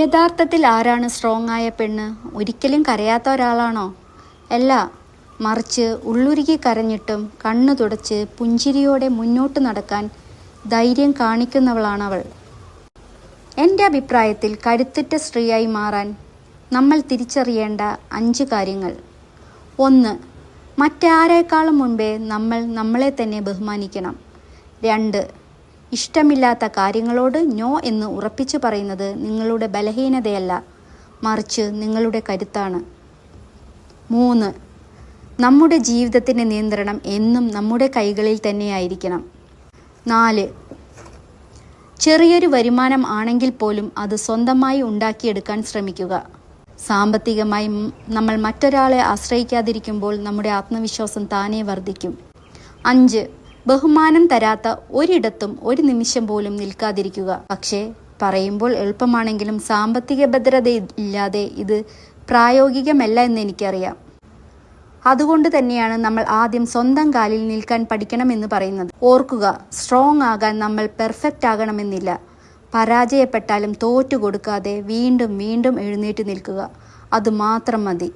യഥാർത്ഥത്തിൽ ആരാണ് സ്ട്രോങ് ആയ പെണ്ണ്? ഒരിക്കലും കരയാത്ത ഒരാളാണോ? അല്ല, മറിച്ച് ഉള്ളുരുകി കരഞ്ഞിട്ടും കണ്ണു തുടച്ച് പുഞ്ചിരിയോടെ മുന്നോട്ട് നടക്കാൻ ധൈര്യം കാണിക്കുന്നവളാണവൾ. എൻ്റെ അഭിപ്രായത്തിൽ കരുത്തുറ്റ സ്ത്രീയായി മാറാൻ നമ്മൾ തിരിച്ചറിയേണ്ട 5 കാര്യങ്ങൾ. 1. മറ്റാരേക്കാളും മുൻപേ നമ്മൾ നമ്മളെ തന്നെ ബഹുമാനിക്കണം. 2. ഇഷ്ടമില്ലാത്ത കാര്യങ്ങളോട് നോ എന്ന് ഉറപ്പിച്ചു പറയുന്നത് നിങ്ങളുടെ ബലഹീനതയല്ല, മറിച്ച് നിങ്ങളുടെ കരുത്താണ്. 3. നമ്മുടെ ജീവിതത്തിൻ്റെ നിയന്ത്രണം എന്നും നമ്മുടെ കൈകളിൽ തന്നെയായിരിക്കണം. 4. ചെറിയൊരു വരുമാനം ആണെങ്കിൽ പോലും അത് സ്വന്തമായി ഉണ്ടാക്കിയെടുക്കാൻ ശ്രമിക്കുക. സാമ്പത്തികമായി നമ്മൾ മറ്റൊരാളെ ആശ്രയിക്കാതിരിക്കുമ്പോൾ നമ്മുടെ ആത്മവിശ്വാസം താനേ വർദ്ധിക്കും. 5. ബഹുമാനം തരാത്ത ഒരിടത്തും ഒരു നിമിഷം പോലും നിൽക്കാതിരിക്കുക. പക്ഷേ പറയുമ്പോൾ എളുപ്പമാണെങ്കിലും സാമ്പത്തിക ഭദ്രതയില്ലാതെ ഇത് പ്രായോഗികമല്ല എന്ന് എനിക്കറിയാം. അതുകൊണ്ട് തന്നെയാണ് നമ്മൾ ആദ്യം സ്വന്തം കാലിൽ നിൽക്കാൻ പഠിക്കണമെന്ന് പറയുന്നത്. ഓർക്കുക, സ്ട്രോങ് ആകാൻ നമ്മൾ പെർഫെക്റ്റ് ആകണമെന്നില്ല. പരാജയപ്പെട്ടാലും തോറ്റു കൊടുക്കാതെ വീണ്ടും വീണ്ടും എഴുന്നേറ്റ് നിൽക്കുക. അതുമാത്രം മതി.